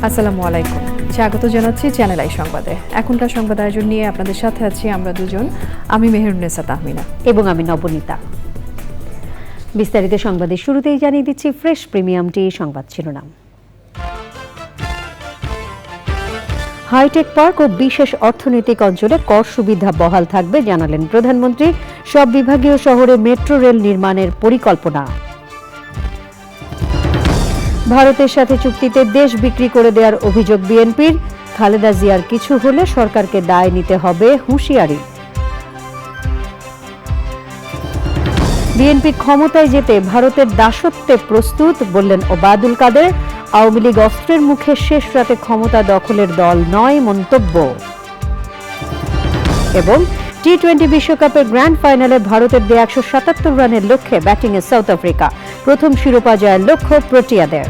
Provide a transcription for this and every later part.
আসসালামু আলাইকুম, স্বাগত জানাচ্ছি চ্যানেল আই সংবাদে। এখনকার সংবাদ আয়োজন নিয়ে আপনাদের সাথে আছি আমরা দুজন, আমি মেহেরুন্নেসা তাহমিনা এবং আমি নবনীতা। বিস্তারিত সংবাদের শুরুতেই জানিয়ে দিচ্ছি ফ্রেশ প্রিমিয়াম টি সংবাদ শিরোনাম। হাইটেক পার্ক ও বিশেষ অর্থনৈতিক অঞ্চলে কর সুবিধা বহাল থাকবে জানালেন প্রধানমন্ত্রী। সব বিভাগীয় শহরে মেট্রো রেল নির্মাণের পরিকল্পনা। ভারতের সাথে চুক্তিতে দেশ বিক্রি করে দেওয়ার অভিযোগ বিএনপির। খালেদা জিয়ার কিছু হলে সরকারকে দায় নিতে হবে, হুঁশিয়ারি। বিএনপি ক্ষমতায় যেতে ভারতের দাসত্বে প্রস্তুত বললেন ওবায়দুল কাদের। আওয়ামী লীগ অস্ত্রের মুখে শেষ রাতে ক্ষমতা দখলের দল নয়, মন্তব্য। এবং টি-20 বিশ্বকাপের গ্র্যান্ড ফাইনালে ভারতের 177 রানের লক্ষ্যে ব্যাটিংয়ে সাউথ আফ্রিকা। প্রথম শিরোপা জয়ের লক্ষ্য প্রোটিয়াদের।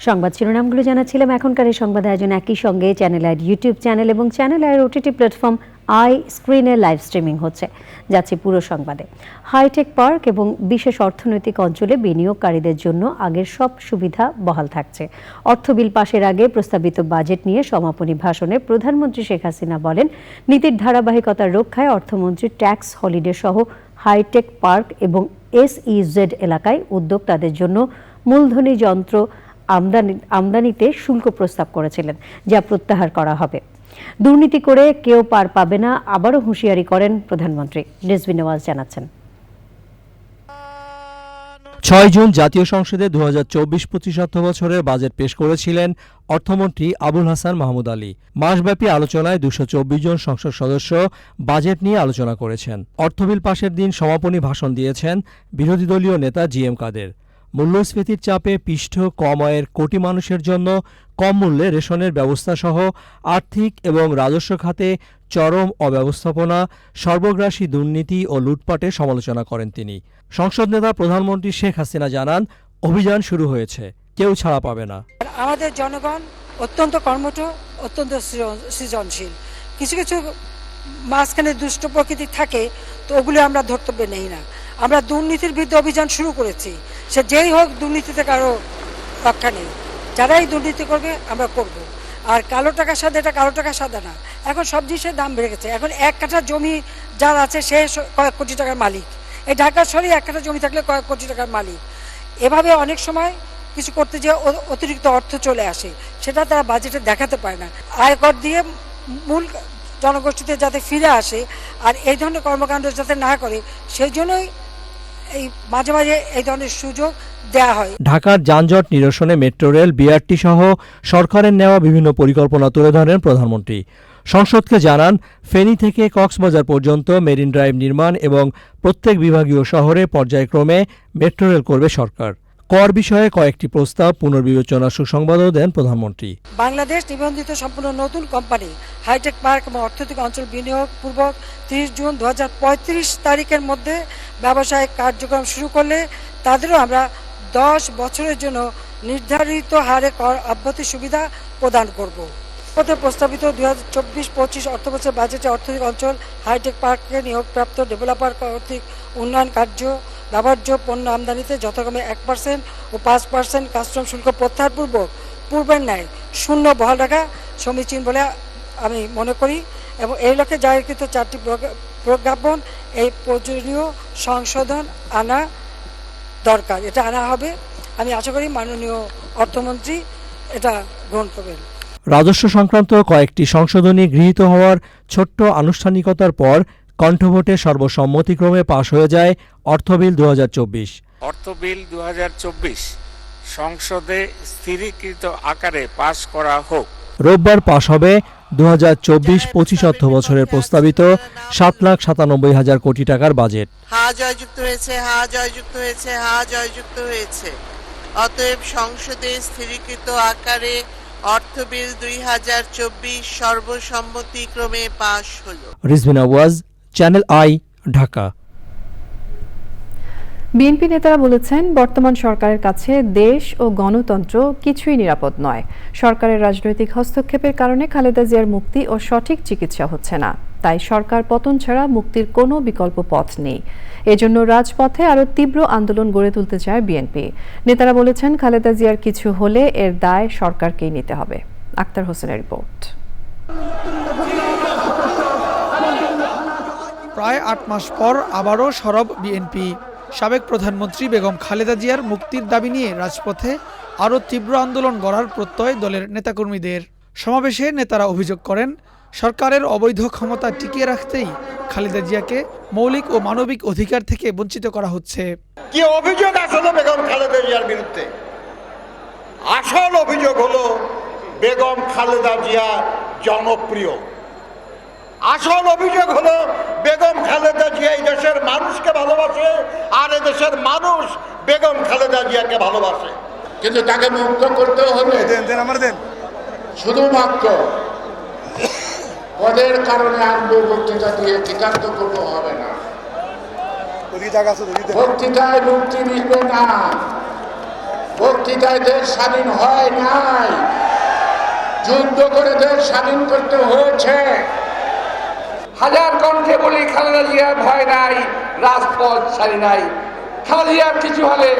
সংবাদ শিরোনামগুলো জানাচ্ছিলাম। এখনকার এই সংবাদ আয়োজন একই সঙ্গে চ্যানেল আইয়ের ইউটিউব চ্যানেল এবং চ্যানেল আইয়ের ওটিটি প্ল্যাটফর্ম আই স্ক্রিনে লাইভ স্ট্রিমিং হচ্ছে। যাচ্ছে পুরো সংবাদে। হাইটেক পার্ক এবং বিশেষ অর্থনৈতিক অঞ্চলে বিনিয়োগকারীদের জন্য আগের সব সুবিধা বহাল থাকছে। অর্থ বিল পাশের আগে প্রস্তাবিত বাজেট নিয়ে সমাপনী ভাষণে প্রধানমন্ত্রী শেখ হাসিনা বলেন, নীতির ধারাবাহিকতা রক্ষায় অর্থমন্ত্রী ট্যাক্স হলিডে সহ হাইটেক পার্ক এবং SEZ এলাকায় উদ্যোক্তাদের জন্য মূলধনী যন্ত্র আমদানিতে শুল্ক প্রস্তাব করেছিলেন, যা প্রত্যাহার করা হবে। দুর্নীতি করে কেউ পার পাবে না, আবারও হুঁশিয়ারি করেন প্রধানমন্ত্রী। রিজভী নওয়াজ জানাচ্ছেন। ৬ জুন জাতীয় সংসদে ২০২৪-২৫ অর্থবছরের বাজেট পেশ করেছিলেন অর্থমন্ত্রী আবুল হাসান মাহমুদ আলী। মাসব্যাপী আলোচনায় ২২৪ জন সংসদ সদস্য বাজেট নিয়ে আলোচনা করেছেন। অর্থবিল পাশের দিন সমাপনী ভাষণ দিয়েছেন বিরোধী দলীয় নেতা GM কাদের। মূল্যস্ফীতির চাপে পিষ্ট কম আয়ের কোটি মানুষের জন্য কম মূল্যে রেশনের ব্যবস্থা সহ আর্থিক এবং রাজস্ব খাতে চরম অব্যবস্থাপনা, সর্বগ্রাসী দুর্নীতি ও লুটপাটের সমালোচনা করেন তিনি। সংসদ নেতা প্রধানমন্ত্রী শেখ হাসিনা জানান, অভিযান শুরু হয়েছে, কেউ ছাড়া পাবে না। আমাদের জনগণ অত্যন্ত কর্মঠ, অত্যন্ত সৃজনশীল। কিছু কিছু মাঝখানে দুষ্ট প্রকৃতি থাকে, তো ওগুলো আমরা ধর্তব্যে নেই না। আমরা দুর্নীতির বিরুদ্ধে অভিযান শুরু করেছি। সে যেই হোক, দুর্নীতিতে কারো রক্ষা নেই। যারাই দুর্নীতি করবে আমরা করব। আর কালো টাকার সাথে, এটা কালো টাকার সাথে না। এখন সব জিনিসের দাম বেড়ে গেছে। এখন 1 কাঠা জমি যার আছে সে কয়েক কোটি টাকার মালিক। এই ঢাকা শহরে 1 কাঠা জমি থাকলে কয়েক কোটি টাকার মালিক। এভাবে অনেক সময় কিছু করতে যে অতিরিক্ত অর্থ চলে আসে, সেটা তারা বাজেটে দেখাতে পারে না। আয়কর দিয়ে মূল জনগোষ্ঠীতে যাতে ফিরে আসে আর এই ধরনের কর্মকাণ্ড যাতে না করে, সেই জন্যই এই মাঝে মাঝে এই ধরনের সুযোগ দেয়া হয়। ঢাকার যানজট নিরসনে মেট্রো রেল, BRT সহ সরকারের নেওয়া বিভিন্ন পরিকল্পনা তুলে ধরেন প্রধানমন্ত্রী। সংসদকে জানান, ফেনী থেকে কক্সবাজার পর্যন্ত মেরিন ড্রাইভ নির্মাণ এবং প্রত্যেক বিভাগীয় শহরে পর্যায়ক্রমে মেট্রো রেল করবে সরকার। কর বিষয়ে কয়েকটি প্রস্তাব পুনর্বিবেচনার সুসংবাদও দেন প্রধানমন্ত্রী। বাংলাদেশ নিবন্ধিত সম্পূর্ণ নতুন কোম্পানি হাইটেক পার্ক এবং অর্থনৈতিক অঞ্চল বিনিয়োগ পূর্বক 30 জুন 2035 তারিখের মধ্যে ব্যবসায়িক কার্যক্রম শুরু করলে তাদেরও আমরা 10 বছরের জন্য নির্ধারিত হারে কর অব্যাহতি সুবিধা প্রদান করব। প্রস্তাবিত 2024-25 অর্থবছর বাজেটে অর্থনৈতিক অঞ্চল হাইটেক পার্কে নিয়োগপ্রাপ্ত ডেভেলপার কর্তৃক উন্নয়ন কার্য ব্যবহার্য পণ্য আমদানিতে যথাক্রমে 1% ও 5% কাস্টম শুল্ক প্রত্যাহার পূর্বের ন্যায় শূন্য বহাল রাখা সমীচীন বলে আমি মনে করি। এবং এই লক্ষ্যে জারিকৃত 4টি প্রজ্ঞাপন এই প্রয়োজনীয় সংশোধন আনা দরকার। এটা আনা হবে। আমি আশা করি মাননীয় অর্থমন্ত্রী এটা গ্রহণ করবেন। রাজস্ব সংক্রান্ত কয়েকটি সংশোধনী গৃহীত হওয়ার ছোট্ট আনুষ্ঠানিকতার পর কণ্ঠভোটে সর্বসম্মতিক্রমে পাশ হয়ে যায় অর্থবিল 2024। অর্থবিল 2024 সংসদে স্থিরীকৃত আকারে পাশ করা হোক। রোববার পাশ হবে 2024-25 অর্থবছরের প্রস্তাবিত 7,97,000 কোটি টাকার বাজেট। হা জয়যুক্ত হয়েছে, হা জয়যুক্ত হয়েছে, হা জয়যুক্ত হয়েছে। অতএব সংসদে স্থিরীকৃত আকারে অর্থ বিল 2024 সর্বসম্মতিক্রমে পাশ হলো। রিজভিন আওয়াজ, চ্যানেল আই, ঢাকা। বিএনপি নেতারা বলেছেন, বর্তমান সরকারের কাছে দেশ ও গণতন্ত্র কিছুই নিরাপদ নয়। সরকারের রাজনৈতিক হস্তক্ষেপের কারণে খালেদা জিয়ার মুক্তি ও সঠিক চিকিৎসা হচ্ছে না। তাই সরকার পতন ছাড়া মুক্তির কোনো বিকল্প পথ নেই। এজন্য রাজপথে আরও তীব্র আন্দোলন গড়ে তুলতে চায় বিএনপি। নেতারা বলেছেন, খালেদা জিয়ার কিছু হলে এর দায় সরকারকেই নিতে হবে। আক্তার হোসেনের রিপোর্ট। প্রায় 8 মাস পর আবারও সরব বিএনপি। সাবেক প্রধানমন্ত্রী বেগম খালেদা জিয়ার মুক্তির দাবি নিয়ে রাজপথে আরও তীব্র আন্দোলন গড়ার প্রত্যয় দলের নেতাকর্মীদের। সমাবেশে নেতারা অভিযোগ করেন, সরকারের অবৈধ ক্ষমতা টিকিয়ে রাখতেই খালেদা জিয়াকে মৌলিক ও মানবিক অধিকার থেকে বঞ্চিত করা হচ্ছে। কি অভিযোগ আসলে বেগম খালেদা জিয়ার বিরুদ্ধে? আসল অভিযোগ হলো বেগম খালেদা জিয়া জনপ্রিয়। আসল অভিযোগ হলো বেগম খালেদা জিয়া এই দেশের মানুষকে ভালোবাসে, আর এই দেশের মানুষ বেগম খালেদা জিয়াকে ভালোবাসে। কিন্তু তাকে মুক্ত করতে হবে শুধুমাত্র পদের কারণে আনবো বক্তৃতা দিয়ে কৃতার্থ করতে হবে না। বক্তৃতায় মুক্তি মিলবে না, বক্তৃতায় দেশ স্বাধীন হয় নাই, যুদ্ধ করে দেশ স্বাধীন করতে হয়েছে। হাজার কণ্ঠে বলি, খালেদা জিয়ার ভয় নাই, রাজপথ ছাড়ি নাই। খালেদা জিয়ার কিছু হলে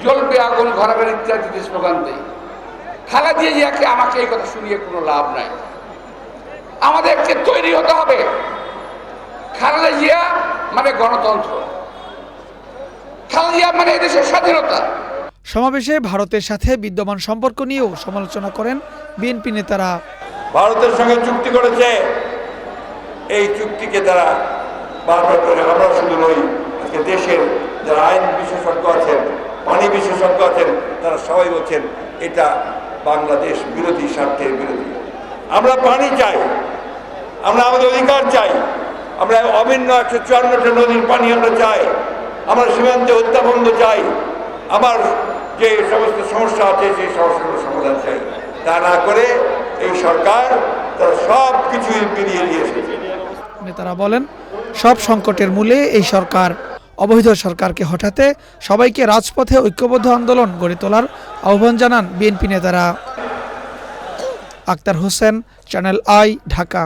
জ্বলবে আগুন, ঘরাবের ইত্যাদি স্লোগান দেয়। খালেদা জিয়াকে আমাকে এই কথা শুনিয়ে কোনো লাভ নাই। আমাদেরকে তৈরি হতে হবে। খালেদা জিয়া মানে গণতন্ত্র, খালেদা জিয়া মানে এদেশের স্বাধীনতা। সমাবেশে ভারতের সাথে বিদ্যমান সম্পর্ক নিয়েও সমালোচনা করেন বিএনপি নেতারা। ভারতের সঙ্গে চুক্তি করেছে, এই চুক্তিকে তারা বারবার করে, আমরা শুধু নই, আজকে দেশের যারা আইন বিশেষজ্ঞ আছেন, পানি বিশেষজ্ঞ আছেন, তারা সবাই বলছেন এটা বাংলাদেশ বিরোধী, স্বার্থের বিরোধী। আমরা পানি চাই, আমরা আমাদের অধিকার চাই, আমরা অভিন্ন 154টা নদীর পানি আমরা চাই, আমরা সীমান্তে হত্যা বন্ধ চাই, আমার যে সমস্ত সমস্যা আছে সেই সমস্যাগুলোর সমাধান চাই। তা না করে এই সরকার তারা সব কিছুই বেরিয়ে নিয়ে এসেছে। নেতারা বলেন, সব সংকটের মূলে এই সরকার। অবৈধ সরকারকে হটাতে সবাইকে রাজপথে ঐক্যবদ্ধ আন্দোলন গড়ে তোলার আহ্বান জানান বিএনপি নেতারা। আক্তার হোসেন, চ্যানেল আই, ঢাকা।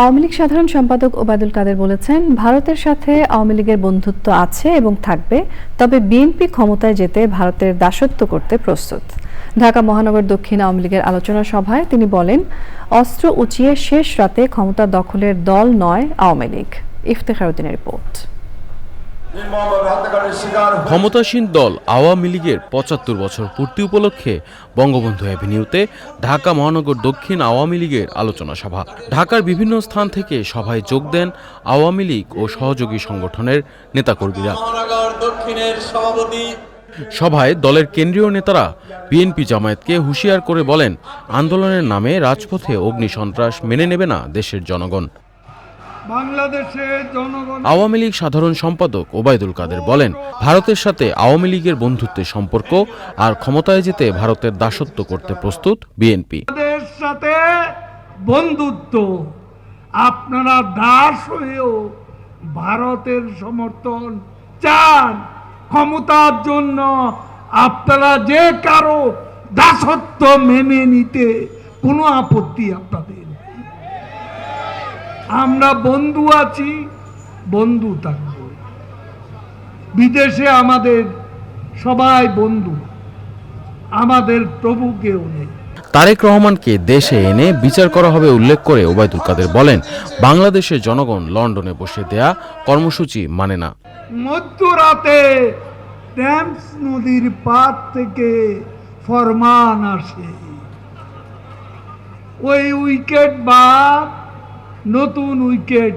আওয়ামী লীগ সাধারণ সম্পাদক ওবায়দুল কাদের বলেছেন, ভারতের সাথে আওয়ামী লীগের বন্ধুত্ব আছে এবং থাকবে, তবে বিএনপি ক্ষমতায় যেতে ভারতের দাসত্ব করতে প্রস্তুত। ঢাকা মহানগর দক্ষিণ আওয়ামী লীগের আলোচনা সভায় তিনি বলেন, অস্ত্র উঁচিয়ে শেষ রাতে ক্ষমতা দখলের দল নয় আওয়ামী লীগ। ইফতেখার উদ্দিনের রিপোর্ট। ক্ষমতাসীন দল আওয়ামী লীগের ৭৫ বছর পূর্তি উপলক্ষে বঙ্গবন্ধু অ্যাভিনিউতে ঢাকা মহানগর দক্ষিণ আওয়ামী লীগের আলোচনা সভা। ঢাকার বিভিন্ন স্থান থেকে সভায় যোগ দেন আওয়ামী লীগ ও সহযোগী সংগঠনের নেতাকর্মীরা। সভায় দলের কেন্দ্রীয় নেতারা বিএনপি জামায়াতকে হুঁশিয়ার করে বলেন, আন্দোলনের নামে রাজপথে অগ্নিসন্ত্রাস মেনে নেবে না দেশের জনগণ। আওয়ামী লীগ সাধারণ সম্পাদক ওবায়দুল কাদের বলেন, ভারতের সাথে আওয়ামী লীগের বন্ধুত্বের সম্পর্ক, আর ক্ষমতায় যেতে ভারতের দাসত্ব করতে প্রস্তুত বিএনপি। সাথে বন্ধুত্ব, আপনারা দাস হয়েও ভারতের সমর্থন চান। ক্ষমতার জন্য আপনারা যে কারো দাসত্ব মেনে নিতে কোনো আপত্তি আপনাদের। আমরা বন্ধু আছি, বন্ধু থাকব। বিদেশে আমাদের সবাই বন্ধু, আমাদের প্রভু কেউ নেই। তারেক রহমানকে দেশে এনে বিচার করা হবে উল্লেখ করে ওবায়দুল কাদের বলেন, বাংলাদেশের জনগণ লন্ডনে বসে দেয়া কর্মসূচি মানে না। মধ্যরাতে টেমস নদীর পার থেকে ফরমান আসে, ওই উইকেট বাদ নতুন উইকেট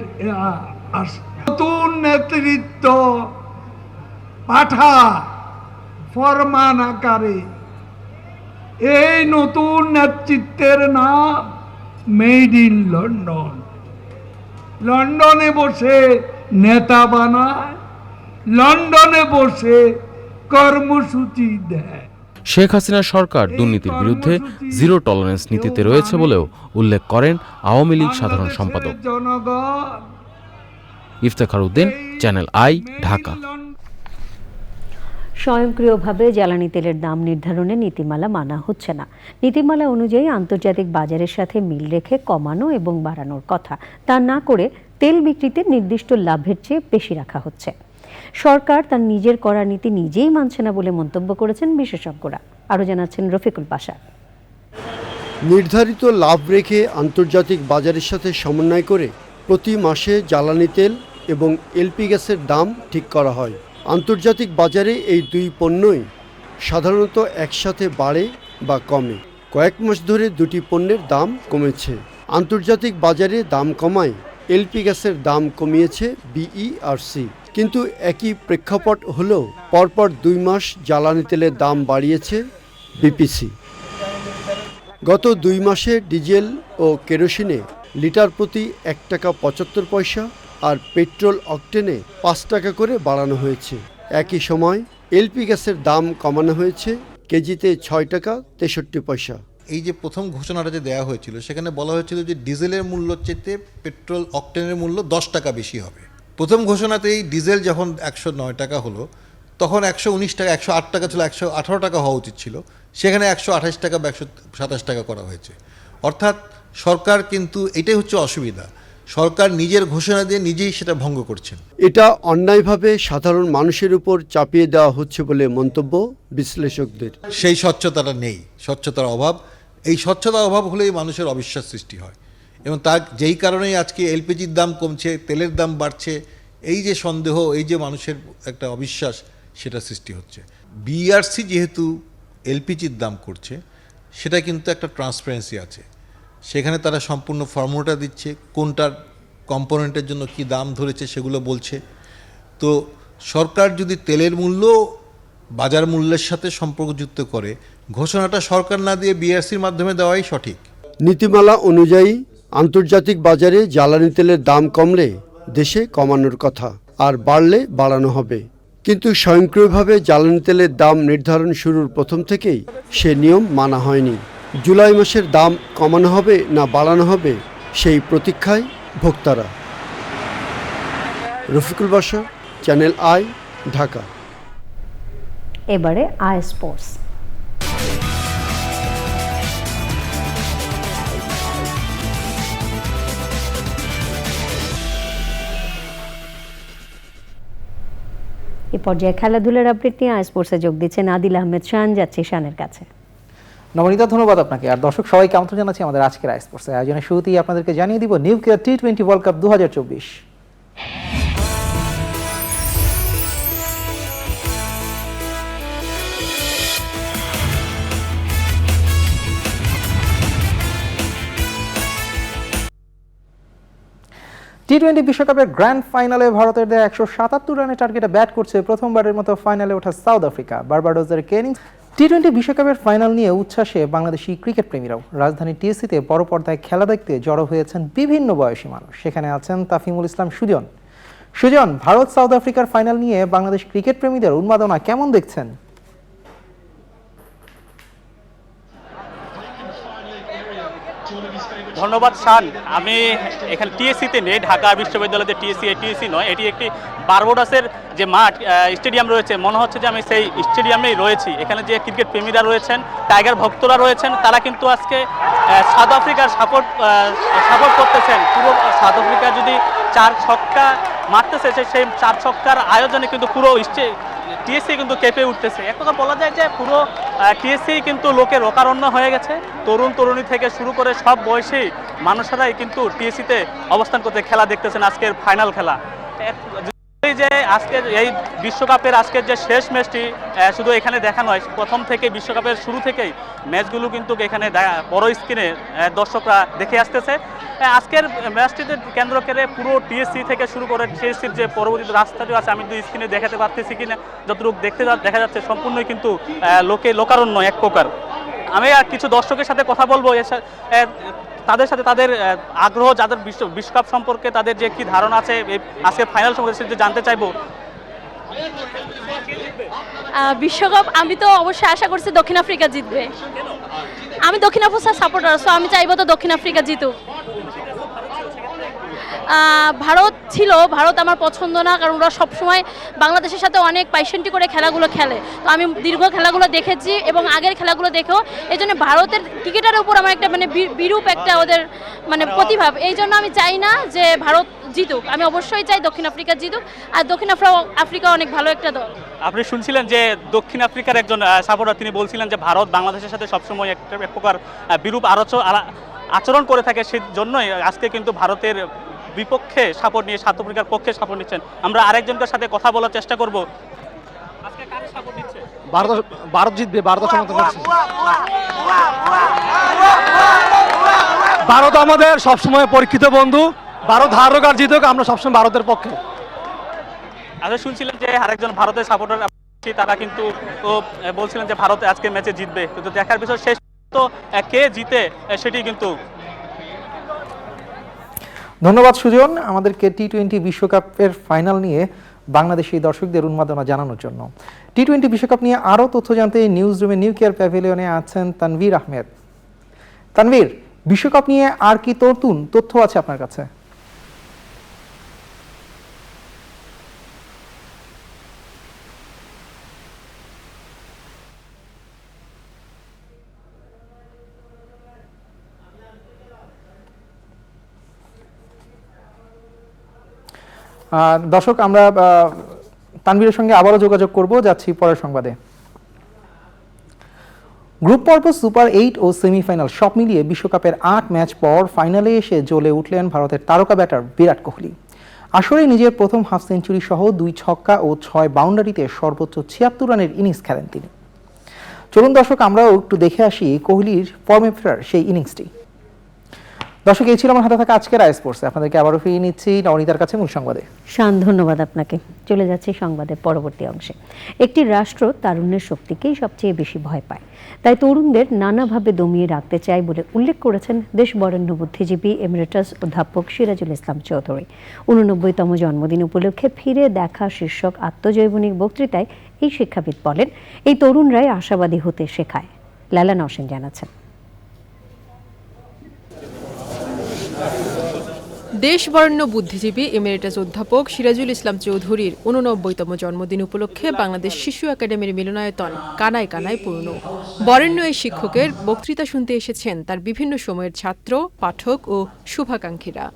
আসে, নতুন নেতৃত্ব পাঠা ফরমান আকারে এই নতুন নেতৃত্বের নাম মেড ইন লন্ডন। লন্ডনে বসে নেতা বানায়, লন্ডনে বসে কর্মসূচি দেয়। শেখ হাসিনার সরকার দুর্নীতির বিরুদ্ধে জিরো টলারেন্স নীতিতে রয়েছে বলেও উল্লেখ করেন আওয়ামী লীগ সাধারণ সম্পাদক জনগণ ইফতেখার উদ্দিন, চ্যানেল আই, ঢাকা। স্বয়ংক্রিয়ভাবে জ্বালানি তেলের দাম নির্ধারণে নীতিমালা মানা হচ্ছে না। নীতিমালা অনুযায়ী আন্তর্জাতিক বাজারের সাথে মিল রেখে কমানো এবং বাড়ানোর কথা, তা না করে তেল বিক্রিতে নির্দিষ্ট লাভের চেয়ে বেশি রাখা হচ্ছে। সরকার তার নিজের করা নীতি নিজেই মানছে না বলে মন্তব্য করেছেন বিশেষজ্ঞরা। আরও জানাচ্ছেন রফিকুল পাশা। নির্ধারিত লাভ রেখে আন্তর্জাতিক বাজারের সাথে সমন্বয় করে প্রতি মাসে জ্বালানি তেল এবং এলপি গ্যাসের দাম ঠিক করা হয়। আন্তর্জাতিক বাজারে এই দুই পণ্যই সাধারণত একসাথে বাড়ে বা কমে। কয়েক মাস ধরে দুটি পণ্যের দাম কমেছে। আন্তর্জাতিক বাজারে দাম কমায় এলপি গ্যাসের দাম কমিয়েছে বিইআরসি। কিন্তু একই প্রেক্ষাপট হলেও পরপর 2 মাস জ্বালানি তেলের দাম বাড়িয়েছে বিপিসি। গত 2 মাসে ডিজেল ও কেরোসিনে লিটার প্রতি 1 টাকা 75 পয়সা আর পেট্রোল অকটেনে 5 টাকা করে বাড়ানো হয়েছে। একই সময় এলপি গ্যাসের দাম কমানো হয়েছে কেজিতে 6 টাকা 63 পয়সা। এই যে প্রথম ঘোষণাটা যে দেওয়া হয়েছিল সেখানে বলা হয়েছিল যে ডিজেলের মূল্য চেয়ে পেট্রোল অকটেনের মূল্য 10 টাকা বেশি হবে। প্রথম ঘোষণাতেই ডিজেল যখন 109 টাকা হলো তখন 119 টাকা 108 টাকা ছিল, 118 টাকা হওয়া উচিত ছিল, সেখানে 128 টাকা বা 127 টাকা করা হয়েছে। অর্থাৎ সরকার কিন্তু এটাই হচ্ছে অসুবিধা, সরকার নিজের ঘোষণা দিয়ে নিজেই সেটা ভঙ্গ করছেন। এটা অন্যায়ভাবে সাধারণ মানুষের উপর চাপিয়ে দেওয়া হচ্ছে বলে মন্তব্য বিশ্লেষকদের। সেই স্বচ্ছতাটা নেই, স্বচ্ছতার অভাব। এই স্বচ্ছতার অভাব হলেই মানুষের অবিশ্বাস সৃষ্টি হয় এবং তার যেই কারণেই আজকে এলপিজির দাম কমছে, তেলের দাম বাড়ছে, এই যে সন্দেহ, এই যে মানুষের একটা অবিশ্বাস, সেটা সৃষ্টি হচ্ছে। বিইআরসি যেহেতু এলপিজির দাম করছে সেটা কিন্তু একটা ট্রান্সপারেন্সি আছে, সেখানে তারা সম্পূর্ণ ফর্মুলাটা দিচ্ছে, কোনটার কম্পোনেন্টের জন্য কি দাম ধরেছে সেগুলো বলছে। তো সরকার যদি তেলের মূল্য বাজার মূল্যের সাথে সম্পর্কযুক্ত করে, ঘোষণাটা সরকার না দিয়ে বিইআরসির মাধ্যমে দেওয়াই সঠিক। নীতিমালা অনুযায়ী আন্তর্জাতিক বাজারে জ্বালানি তেলের দাম কমলে দেশে কমানোর কথা, আর বাড়লে বাড়ানো হবে। কিন্তু স্বয়ংক্রিয়ভাবে জ্বালানি তেলের দাম নির্ধারণ শুরুর প্রথম থেকেই সে নিয়ম মানা হয়নি। জুলাই মাসের দাম কমানো হবে না বাড়ানো হবে সেই প্রতীক্ষায় ভোক্তারা। Rafiqul Basha, channel I, Dhaka. এবারে আই স্পোর্টস। এই পর্যায়ে খেলাধুলার আপডেট নিয়ে আই স্পোর্টসে যোগ দিচ্ছেন আদিল আহমেদ শান। যাচ্ছে শানের কাছে। নবনীতা, ধন্যবাদ আপনাকে। আর দর্শক সবাইকে আমন্ত্রণ জানাচ্ছি আমাদের আজকের আই স্পোর্টস আয়োজনের শুরুতেই আপনাদেরকে জানিয়ে দিব nuclear T20 world cup 2024। T20 বিশ্বকাপের গ্র্যান্ড ফাইনালে ভারতের দেয়া 177 রানের টার্গেটে ব্যাট করছে প্রথমবারের মতো ফাইনালে ওঠা সাউথ আফ্রিকা। বার্বাডোসের কেনিংস টি20 বিশ্বকাপের ফাইনাল নিয়ে উচ্ছ্বাসে বাংলাদেশি ক্রিকেট প্রেমীরাও। রাজধানী টিএসসিতে বড় পর্দায় খেলা দেখতে জড়ো হয়েছেন বিভিন্ন বয়সী মানুষ। সেখানে আছেন তাফিমুল ইসলাম সুজন। সুজন, ভারত সাউথ আফ্রিকার ফাইনাল নিয়ে বাংলাদেশ ক্রিকেট প্রেমীদের উন্মাদনা কেমন দেখছেন? ধন্যবাদ শান। আমি এখানে টিএসসিতে নেই, ঢাকা বিশ্ববিদ্যালয়তে টিএসসি নয়, এটি একটি বারবাডোসের যে মাঠ স্টেডিয়াম রয়েছে, মনে হচ্ছে যে আমি সেই স্টেডিয়ামেই রয়েছি। এখানে যে ক্রিকেট প্রেমীরা রয়েছেন, টাইগার ভক্তরা রয়েছেন, তারা কিন্তু আজকে সাউথ আফ্রিকার সাপোর্ট করতেছেন। পুরো সাউথ আফ্রিকা যদি 4 ছক্কা মারতেছে, সেই 4 ছক্কার আয়োজনে কিন্তু পুরো টিএসসি কিন্তু কেঁপে উঠতেছে। এক কথা বলা যায় যে পুরো টিএসসি কিন্তু লোকে রোকারণ্য হয়ে গেছে। তরুণ তরুণী থেকে শুরু করে সব বয়সী মানুষেরাই কিন্তু টিএসসিতে অবস্থান করতে খেলা দেখতেছেন আজকের ফাইনাল খেলা। যে আজকের এই বিশ্বকাপের আজকের যে শেষ ম্যাচটি শুধু এখানে দেখা নয়, প্রথম থেকে বিশ্বকাপের শুরু থেকেই ম্যাচগুলো কিন্তু এখানে বড় স্ক্রিনে দর্শকরা দেখে আসতেছে। আজকের ম্যাচটিতে কেন্দ্র করে পুরো টিএসসি থেকে শুরু করে টিএসসির যে পরবর্তী রাস্তাটি আছে, আমি যদি স্ক্রিনে দেখাতে পারতেছি কিনা, যতটুকু দেখা যাচ্ছে সম্পূর্ণই কিন্তু লোকারণ্য এক প্রকার। আমি আর কিছু দর্শকের সাথে কথা বলবো, তাদের সাথে তাদের আগ্রহ, যাদের বিশ্বকাপ সম্পর্কে তাদের যে কি ধারণা আছে আজকে ফাইনাল সম্পর্কে জানতে চাইবো। বিশ্বকাপ আমি তো অবশ্যই আশা করছি দক্ষিণ আফ্রিকা জিতবে। আমি দক্ষিণ আফ্রিকার সাপোর্টার, সো আমি চাইবো তো দক্ষিণ আফ্রিকা জিতুক। ভারত আমার পছন্দ না, কারণ ওরা সবসময় বাংলাদেশের সাথে অনেক পাইশেন্টি করে খেলাগুলো খেলে। তো আমি দীর্ঘ খেলাগুলো দেখেছি এবং আগের খেলাগুলো দেখেও, এই জন্য ভারতের ক্রিকেটারের উপর আমার একটা বিরূপ একটা ওদের প্রতিভাব। এই জন্য আমি চাই না যে ভারত জিতুক, আমি অবশ্যই চাই দক্ষিণ আফ্রিকা জিতুক। আর দক্ষিণ আফ্রিকা অনেক ভালো একটা দল। আপনি শুনছিলেন যে দক্ষিণ আফ্রিকার একজন সাপোর্টার, তিনি বলছিলেন যে ভারত বাংলাদেশের সাথে সবসময় এক প্রকার বিরূপ আচরণ করে থাকে, সেই জন্যই আজকে কিন্তু ভারতের বিপক্ষে সাপোর্ট নিয়ে সাউথ আফ্রিকার পক্ষে সাপোর্ট নিচ্ছেন। আমরা আরেকজনের সাথে কথা বলার চেষ্টা করব। আজকে কাকে সাপোর্ট দিচ্ছে? ভারত জিতবে, ভারত সমর্থন করছে। ভারত আমাদের সবসময় পরীক্ষিত বন্ধু, ভারত হারুক আর জিতুক, আমরা সবসময় ভারতের পক্ষে। আপনি শুনছিলেন যে আরেকজন ভারতের সাপোর্টার, তারা কিন্তু বলছিলেন যে ভারত আজকে ম্যাচে জিতবে, কিন্তু দেখার বিষয় শেষ তো কে জিতে সেটি কিন্তু। ধন্যবাদ সুজন আমাদেরকে টি-20 বিশ্বকাপের ফাইনাল নিয়ে বাংলাদেশি দর্শকদের উন্মাদনা জানানোর জন্য। টি-20 বিশ্বকাপ নিয়ে আরও তথ্য জানতে নিউজ রুমে নিউক্লিয়ার প্যাভিলিয়নে আছেন তানভীর আহমেদ। তানভীর, বিশ্বকাপ নিয়ে আর কি নতুন তথ্য আছে আপনার কাছে? দর্শক, আমরা তানভীরের সঙ্গে আবারও যোগাযোগ করব, যাচ্ছি পরের সংবাদে। গ্রুপ পর্ব, সুপার 8 ও সেমিফাইনাল সব মিলিয়ে বিশ্বকাপের 8 ম্যাচ পর ফাইনালে এসে জ্বলে উঠলেন ভারতের তারকা ব্যাটার বিরাট কোহলি। আসরে নিজের প্রথম হাফ সেঞ্চুরি সহ 2 ছক্কা ও 6 বাউন্ডারিতে সর্বোচ্চ 76 রানের ইনিংস খেলেন তিনি। চলুন দর্শক, আমরাও একটু দেখে আসি কোহলির ফর্মে ফেরার সেই ইনিংসটি। দর্শক, এই ছিল আমার হাতে থাকা আজকের আই স্পোর্টস। আপনাদেরকে আবারও ফিরিয়ে নিচ্ছি নবনীতার কাছে মূল সংবাদে। শান, ধন্যবাদ আপনাকে। চলে যাচ্ছি সংবাদের পরবর্তী অংশে। একটি রাষ্ট্র তারুণ্যের শক্তিকেই সবচেয়ে বেশি ভয় পায়, তাই তরুণদের নানাভাবে দমিয়ে রাখতে চায় বলে উল্লেখ করেছেন দেশ বরেণ্য বুদ্ধিজীবী এমিরেটাস অধ্যাপক সিরাজুল ইসলাম চৌধুরী। 89তম জন্মদিন উপলক্ষে ফিরে দেখা শীর্ষক আত্মজৈবনিক বক্তৃতায় এই শিক্ষাবিদ বলেন, এই তরুণরাই আশাবাদী হতে শেখায়। লালা নওশিন জানাচ্ছেন। দেশ বরেণ্য বুদ্ধিজীবী এমিরেটাস অধ্যাপক সিরাজুল ইসলাম চৌধুরীর 89তম জন্মদিন উপলক্ষে বাংলাদেশ শিশু একাডেমির মিলনায়তন কানায় কানায় পূর্ণ। বরেণ্য এই শিক্ষকের বক্তৃতা শুনতে এসেছেন তার বিভিন্ন সময়ের ছাত্র, পাঠক ও শুভাকাঙ্ক্ষীরা।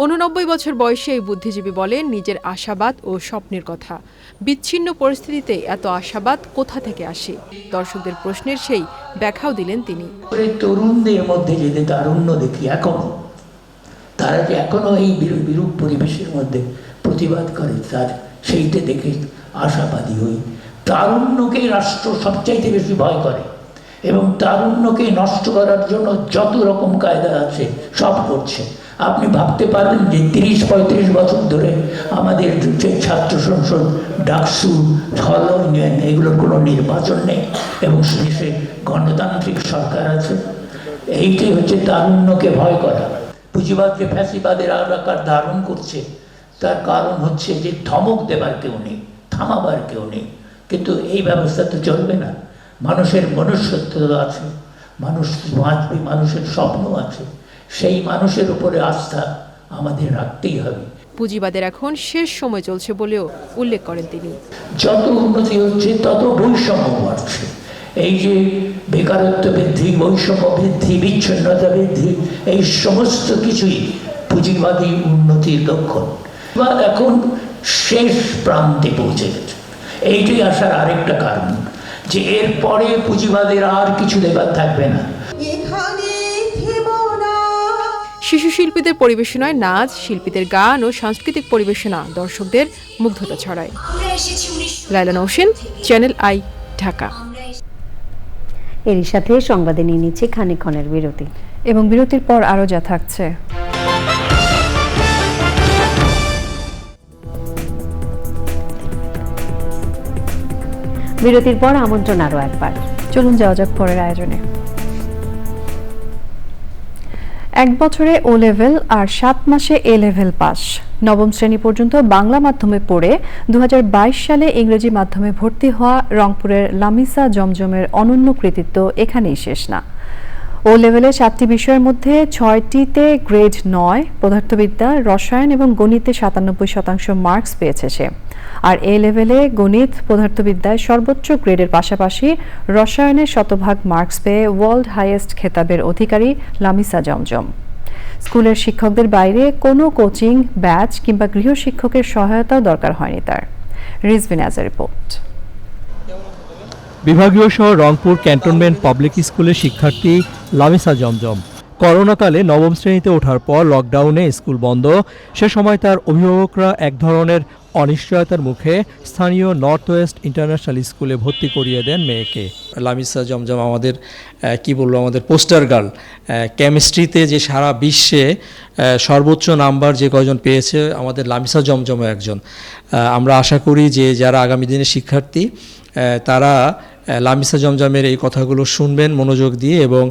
89 বছর বয়সে এই বুদ্ধিজীবী বলেন, নিজের আশাবাদ ও স্বপ্নের কথা। বিচ্ছিন্ন পরিস্থিতিতে এত আশাবাদ কোথা থেকে আসে? দর্শকদের প্রশ্নের সেই ব্যাখ্যাও দিলেন তিনি। তরুণদের মধ্যে যে তারুণ্য দেখি এখনো, তারা যে এখনো এই বিরূপ পরিবেশের মধ্যে প্রতিবাদ করে, তার সেইটা দেখে আশাবাদী হই। তারুণ্যকে রাষ্ট্র সবচাইতে বেশি ভয় করে এবং তারুণ্যকে নষ্ট করার জন্য যত রকম কায়দা আছে সব করছে। আপনি ভাবতে পারবেন যে 30-35 বছর ধরে আমাদের যে ছাত্র সংসদ, ডাকসু, হল ইউনিয়ন, এগুলোর কোনো নির্বাচন নেই এবং দেশে গণতান্ত্রিক সরকার আছে। এইটাই হচ্ছে তারুণ্যকে ভয় করা। পুঁজিবাদ যে ফ্যাসিবাদের আকার ধারণ করছে, তার কারণ হচ্ছে যে ধমক দেবার কেউ নেই, থামাবার কেউ নেই। কিন্তু এই ব্যবস্থা তো চলবে না। মানুষের মনুষ্যত্ব আছে, মানুষ বাঁচবে, মানুষের স্বপ্ন আছে, সেই মানুষের উপরে আস্থা আমাদের রাখতেই হবে। পুঁজিবাদের এখন শেষ সময় চলছে বলেও উল্লেখ করেন তিনি। যত উন্নতি হচ্ছে তত বৈষম্য বাড়ছে। এই যে বেকারত্ব বৃদ্ধি, বৈষম্য বৃদ্ধি, বিচ্ছিন্নতা বৃদ্ধি, এই সমস্ত কিছুই পুঁজিবাদী উন্নতির লক্ষণ। এখন শেষ প্রান্তে পৌঁছে গেছে। এইটাই আসার আরেকটা কারণ যে এরপরে পুঁজিবাদের আর কিছু দেবার থাকবে না। শিশু শিল্পীদের পরিবেশনায় নাচ, শিল্পীদের গান ও সাংস্কৃতিক পরিবেশনা দর্শকদের মুগ্ধতা ছড়ায়। লাইলা নওশিন, চ্যানেল আই, ঢাকা। এরই সাথে সংবাদে নিয়ে নিচ্ছে খানিকক্ষণের বিরতি এবং বিরতির পর আরও যা থাকছে। বিরতির পর আমন্ত্রণ আরও একবার। চলুন যাওয়া যাক পরের আয়োজনে। 1 বছরে ও লেভেল আর 7 মাসে এ লেভেল পাস। নবম শ্রেণী পর্যন্ত বাংলা মাধ্যমে পড়ে 2022 সালে ইংরেজি মাধ্যমে ভর্তি হওয়া রংপুরের লামিসা জমজমের অনন্য কৃতিত্ব এখানেই শেষ না। ও লেভেলে 7টি বিষয়ের মধ্যে 6টিতে গ্রেড 9, পদার্থবিদ্যা, রসায়ন এবং গণিতে 97% মার্কস পেয়েছে সে। আর এ লেভেলে গণিত, পদার্থবিদ্যায় সর্বোচ্চ গ্রেডের পাশাপাশি রসায়নে শতভাগ মার্কস পেয়ে ওয়ার্ল্ড হাইয়েস্ট খেতাবের অধিকারী লামিসা জমজম। স্কুলের শিক্ষকদের বাইরে কোনো কোচিং, ব্যাচ কিংবা গৃহশিক্ষকের সহায়তাও দরকার হয়নি তার। রিজভিন আজ রিপোর্ট। বিভাগীয় শহর রংপুর ক্যান্টনমেন্ট পাবলিক স্কুলের শিক্ষার্থী লামিসা জমজম করোনাকালে নবম শ্রেণীতে ওঠার পর লকডাউনে স্কুল বন্ধ। সে সময় তার অভিভাবকরা এক ধরনের অনিশ্চয়তার মুখে স্থানীয় নর্থ ওয়েস্ট ইন্টারন্যাশনাল স্কুলে ভর্তি করিয়ে দেন মেয়েকে। লামিসা জমজম আমাদের আমাদের পোস্টার গার্ল। কেমিস্ট্রিতে যে সারা বিশ্বে সর্বোচ্চ নাম্বার যে কয়জন পেয়েছে আমাদের লামিসা জমজমও একজন। আমরা আশা করি যে যারা আগামী দিনের শিক্ষার্থী তারা লামিসা জমজমের এই কথাগুলো শুনবেন মনোযোগ দিয়ে এবং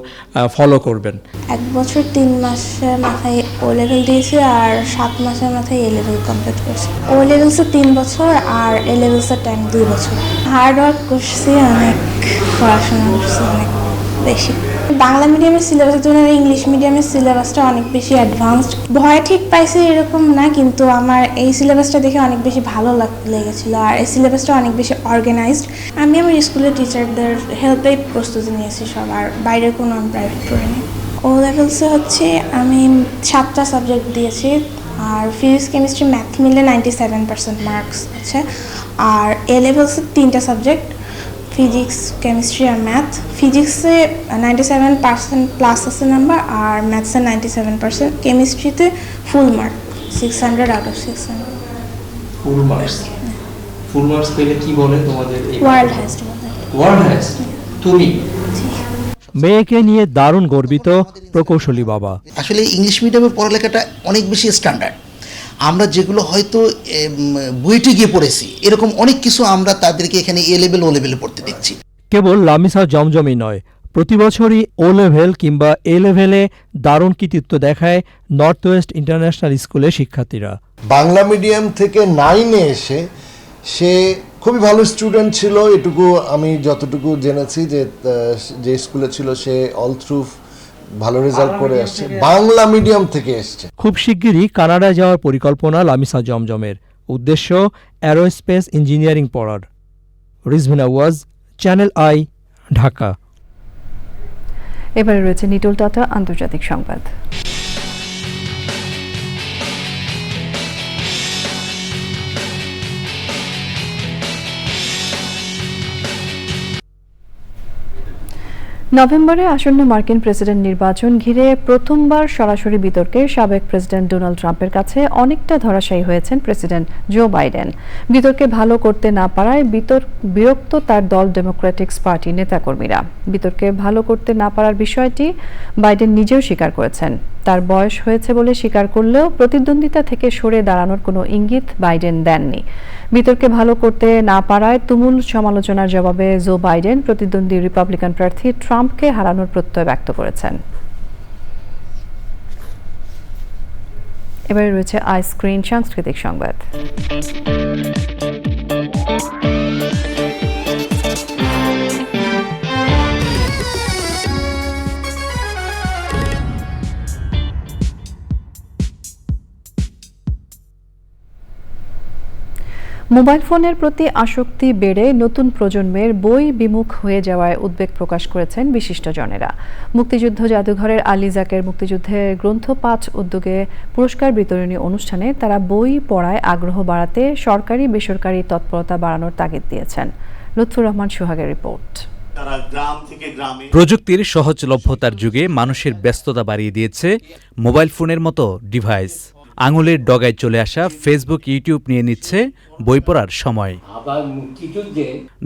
ফলো করবেন। 1 বছর 3 মাসের মাথায় ও লেভেল দিয়েছি আর 7 মাসের মাথায় এ লেভেল কমপ্লিট করছি। ও লেভেলসে 3 বছর আর এ লেভেলসের টাইম 2 বছর। হার্ড ওয়ার্ক করছি, অনেক পড়াশোনা করছি, অনেক বেশি। বাংলা মিডিয়ামের সিলেবাসের তুলনায় ইংলিশ মিডিয়ামের সিলেবাসটা অনেক বেশি অ্যাডভান্সড। ভয় ঠিক পাইছি এরকম না, কিন্তু আমার এই সিলেবাসটা দেখে অনেক বেশি ভালো লেগেছিল আর এই সিলেবাসটা অনেক বেশি অর্গানাইজড। আমি আমার স্কুলের টিচারদের হেল্পে প্রস্তুতি নিয়েছি সব, আর বাইরের কোনো আমি প্রাইভেট পড়িনি। ও লেভেলসে হচ্ছে আমি 7টা সাবজেক্ট দিয়েছি, আর ফিজিক্স, কেমিস্ট্রি, ম্যাথ মিলে 97% মার্কস আছে। আর এ লেভেলসে 3টা সাবজেক্ট, ফিজিক্স, কেমিস্ট্রি আর ম্যাথ। ফিজিক্সে 97% প্লাস আছে নাম্বার, আর ম্যাথসে 97%। কেমিস্ট্রিতে full mark 600 out of 600। Full marks পেলে কি বলে তোমাদের? World highest. World highest. তুমি মেয়েকে নিয়ে দারুণ গর্বিত প্রকৌশলী বাবা। আসলে ইংলিশ মিডিয়ামের পড়ালেখাটা অনেক বেশি স্ট্যান্ডার্ড। আমরা যেগুলো হয়তো বুয়েটে গিয়ে পড়েছি এরকম অনেক কিছু আমরা তাদেরকে এখানে এ লেভেল ও লেভেলে পড়তে দেখছি। কেবল লামিসা জমজমই নয়, প্রতি বছরই ও লেভেল কিংবা এ লেভেলে দারুণ কৃতিত্ব দেখায় নর্থ ওয়েস্ট ইন্টারন্যাশনাল স্কুলের শিক্ষার্থীরা। বাংলা মিডিয়াম থেকে 9-এ এসে সে খুবই ভালো স্টুডেন্ট ছিল, এটুকু আমি যতটুকু জেনেছি যে স্কুলে ছিল সে অল থ্রু ভালো রেজাল্ট করে আসছে, বাংলা মিডিয়াম থেকে এসছে। খুব শিগগিরই কানাডায় যাওয়ার পরিকল্পনা লামিসা জমজমের। উদ্দেশ্য অ্যারোস্পেস ইঞ্জিনিয়ারিং পড়ার। রিজভিন আওয়াজ, চ্যানেল আই, ঢাকা। এবারে রয়েছে নিটোল টাটা আন্তর্জাতিক সংবাদ। নভেম্বরে আসন্ন মার্কিন প্রেসিডেন্ট নির্বাচন ঘিরে প্রথমবার সরাসরি বিতর্কে সাবেক প্রেসিডেন্ট ডোনাল্ড ট্রাম্পের কাছে অনেকটা ধরাশায়ী হয়েছেন প্রেসিডেন্ট জো বাইডেন। বিতর্কে ভালো করতে না পারায় বিরক্ত তার দল ডেমোক্রেটিক্স পার্টি নেতাকর্মীরা। বিতর্কে ভালো করতে না পারার বিষয়টি বাইডেন নিজেও স্বীকার করেছেন। তার বয়স হয়েছে বলে স্বীকার করলেও প্রতিদ্বন্দ্বিতা থেকে সরে দাঁড়ানোর কোনো ইঙ্গিত বাইডেন দেননি। বিতর্কে ভালো করতে না পারায় তুমুল সমালোচনার জবাবে জো বাইডেন প্রতিদ্বন্দ্বী রিপাবলিকান প্রার্থী ট্রাম্পকে হারানোর প্রত্যয় ব্যক্ত করেছেন। এবারে রয়েছে আইস্ক্রিন সাংস্কৃতিক সংবাদ। মোবাইল ফোনের প্রতি আসক্তি বেড়ে নতুন প্রজন্মের বই বিমুখ হয়ে যাওয়ায় উদ্বেগ প্রকাশ করেছেন বিশিষ্টজনেরা। মুক্তিযুদ্ধ জাদুঘরের আলিজাকের মুক্তিযুদ্ধের গ্রন্থ পাঠ উদ্যোগে পুরস্কার বিতরণী অনুষ্ঠানে তারা বই পড়ায় আগ্রহ বাড়াতে সরকারি বেসরকারি তৎপরতা বাড়ানোর তাগিদ দিয়েছেন। লুৎফুর রহমান সোহাগের রিপোর্ট। প্রযুক্তির সহজলভ্যতার যুগে মানুষের ব্যস্ততা বাড়িয়ে দিয়েছে মোবাইল ফোনের মতো ডিভাইস। আঙুলের ডগায় চলে আসা ফেসবুক, ইউটিউব নিয়ে নিচ্ছে বই পড়ার সময়।